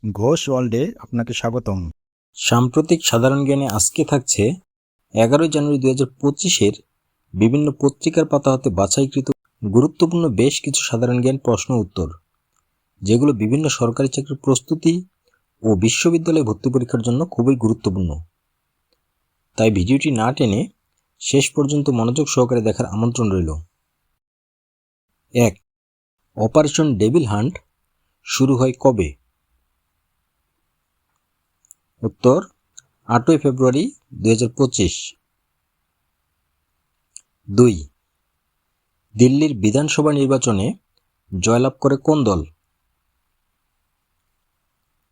ঘোষ ওয়ার্ল্ডে আপনাকে স্বাগতম। সাম্প্রতিক সাধারণ জ্ঞানে আজকে থাকছে 11 জানুয়ারি 2025-এর বিভিন্ন পত্রিকার পাতা হতে বাছাইকৃত গুরুত্বপূর্ণ বেশ কিছু সাধারণ জ্ঞান প্রশ্ন উত্তর, যেগুলো বিভিন্ন সরকারি চাকরির প্রস্তুতি ও বিশ্ববিদ্যালয় ভর্তি পরীক্ষার জন্য খুবই গুরুত্বপূর্ণ। তাই ভিডিওটি না টেনে শেষ পর্যন্ত মনোযোগ সহকারে দেখার আমন্ত্রণ রইল। 1. অপারেশন ডেভিল হান্ট শুরু হয় কবে? উত্তর 8 ফেব্রুয়ারি 2025। 2. দিল্লির বিধানসভা নির্বাচনে জয়লাভ করে কোন দল?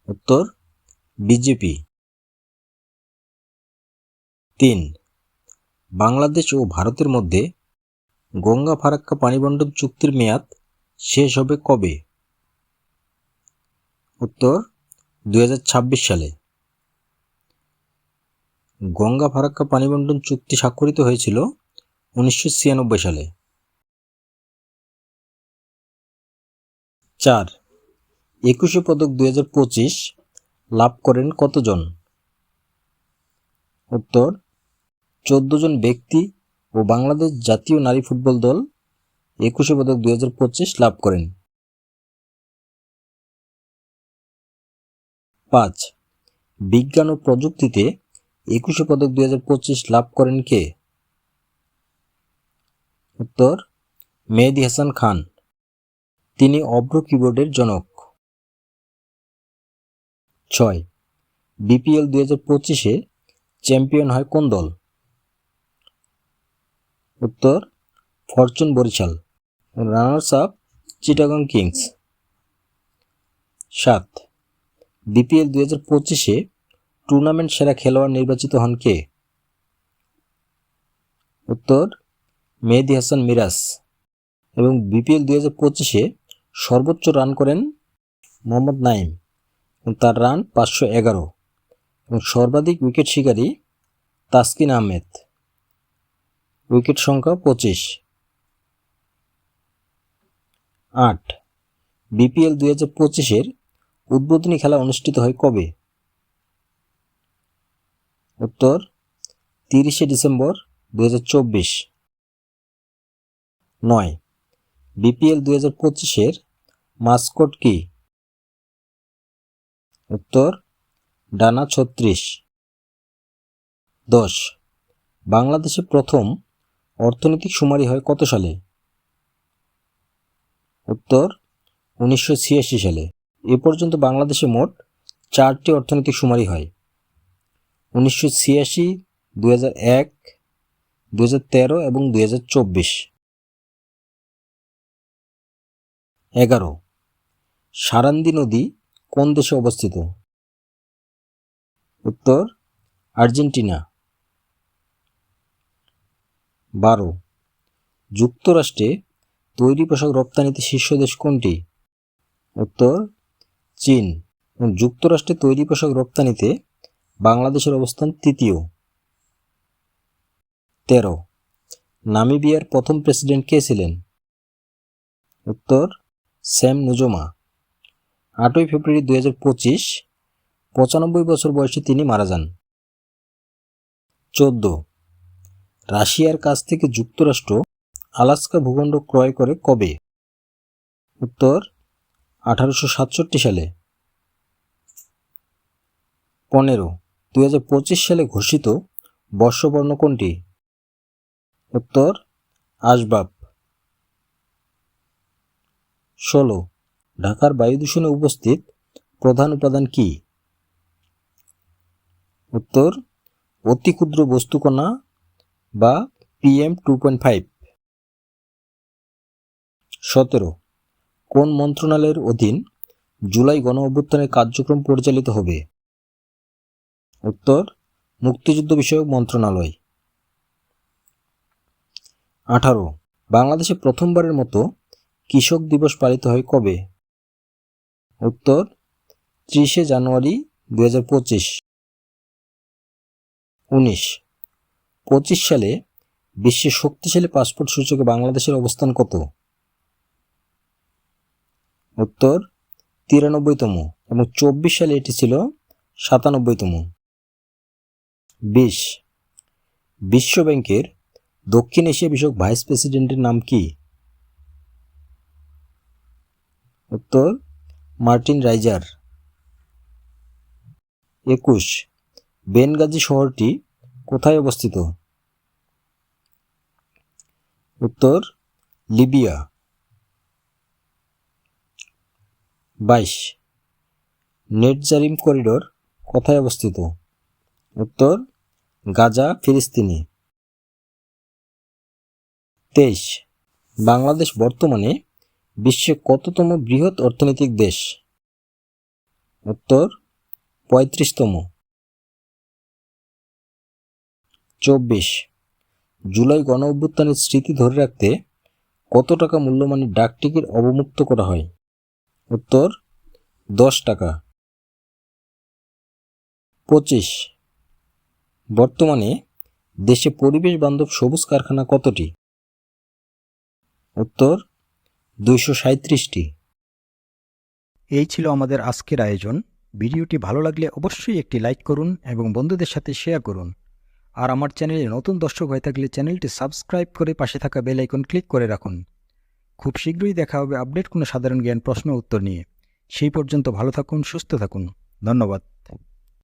উত্তর বিজেপি। 3. বাংলাদেশ ও ভারতের মধ্যে গঙ্গা ফারাক্কা পানিবণ্টন চুক্তির মেয়াদ শেষ হবে কবে? উত্তর 2026 সালে। গঙ্গা ফারাক্কা পানিবণ্টন চুক্তি স্বাক্ষরিত হয়েছিল 1996 সালে। 4. একুশে পদক 2025 লাভ করেন কতজন? উত্তর 14 জন ব্যক্তি ও বাংলাদেশ জাতীয় নারী ফুটবল দল একুশে পদক 2025 লাভ করেন। 5. বিজ্ঞান ও প্রযুক্তিতে একুশে পদক 2025 লাভ করেন কে? উত্তর মেহেদী হাসান খান। তিনি অভ্র কিবোর্ডের জনক। 6. বিপিএল 2025-এ চ্যাম্পিয়ন হয় কোন দল? উত্তর Fortune Barishal. Runners up Chittagong Kings. 7. BPL 2025-এ টুর্নামেন্ট সেরা খেলোয়াড় নির্বাচিত হন কে? উত্তর মেহেদী হাসান মিরাজ। এবং বিপিএল 2025-এ সর্বোচ্চ রান করেন মোহাম্মদ নাইম, তার রান 511, এবং সর্বাধিক উইকেট শিকারী তাসকিন আহমেদ, উইকেট সংখ্যা 25। 8. বিপিএল 2025-এর উদ্বোধনী খেলা অনুষ্ঠিত হয় কবে? উত্তর 30 ডিসেম্বর 2024। 9. বিপিএল 2025-এর মাস্কট কি? উত্তর ডানা 36। 10. বাংলাদেশে প্রথম অর্থনৈতিক শুমারি হয় কত সালে? উত্তর 1986 সালে। এ পর্যন্ত বাংলাদেশে মোট 4টি অর্থনৈতিক শুমারি হয়: 1986, 2001, 2013 এবং 2024। 11. সারান্দি নদী কোন দেশে অবস্থিত? উত্তর আর্জেন্টিনা। 12. যুক্তরাষ্ট্রে তৈরি পোশাক রপ্তানিতে শীর্ষ দেশ কোনটি? উত্তর চীন। যুক্তরাষ্ট্রে তৈরি পোশাক রপ্তানিতে বাংলাদেশের অবস্থান তৃতীয়। 13. নামিবিয়ার প্রথম প্রেসিডেন্ট কে ছিলেন? উত্তর স্যাম নুজোমা। 8 ফেব্রুয়ারি 2025 95 বছর বয়সে তিনি মারা যান। 14. রাশিয়ার কাছ থেকে যুক্তরাষ্ট্র আলাস্কা ভূখণ্ড ক্রয় করে কবে? উত্তর 1867 সালে। 15. 2025 সালে ঘোষিত বর্ষবর্ণ কোনটি? উত্তর আসবাব। 16. ঢাকার বায়ু দূষণে উপস্থিত প্রধান উপাদান কি? উত্তর অতি ক্ষুদ্র বস্তুকণা বা PM 2.5। 17. কোন মন্ত্রণালয়ের অধীন জুলাই গণ অভ্যুত্থানের কার্যক্রম পরিচালিত হবে? উত্তর মুক্তিযুদ্ধ বিষয়ক মন্ত্রণালয়। 18. বাংলাদেশে প্রথমবারের মতো কৃষক দিবস পালিত হয় কবে? উত্তর 30 জানুয়ারি 2025। 19. 25 সালে বিশ্বের শক্তিশালী পাসপোর্ট সূচকে বাংলাদেশের অবস্থান কত? উত্তর 93তম। এবং 24 সালে এটি ছিল 97তম। 20 বিশ্ব ব্যাংকের দক্ষিণ এশিয়া বিষয়ক ভাইস প্রেসিডেন্টের নাম কি? উত্তর মার্টিন রাইজার। 21 বেনগাজি শহরটি কোথায় অবস্থিত? উত্তর লিবিয়া। 22 নেটজারিম করিডোর কোথায় অবস্থিত? উত্তর গাজা, ফিলিস্তিনে। 23 বাংলাদেশ বর্তমানে বিশ্বের কততম বৃহৎ অর্থনৈতিক দেশ? উত্তর 35তম। 24 জুলাই গণ অভ্যুত্থানের স্মৃতি ধরে রাখতে কত টাকা মূল্যমানের ডাকটিকিট অবমুক্ত করা হয়? উত্তর 10 টাকা। 25 বর্তমানে দেশে পরিবেশ বান্ধব সবুজ কারখানা কতটি? উত্তর 237টি। এই ছিল আমাদের আজকের আয়োজন। ভিডিওটি ভালো লাগলে অবশ্যই একটি লাইক করুন এবং বন্ধুদের সাথে শেয়ার করুন। আর আমার চ্যানেলে নতুন দর্শক হয়ে থাকলে চ্যানেলটি সাবস্ক্রাইব করে পাশে থাকা বেল আইকন ক্লিক করে রাখুন। খুব শীঘ্রই দেখা হবে আপডেট কোনো সাধারণ জ্ঞান প্রশ্ন উত্তর নিয়ে। সেই পর্যন্ত ভালো থাকুন, সুস্থ থাকুন। ধন্যবাদ।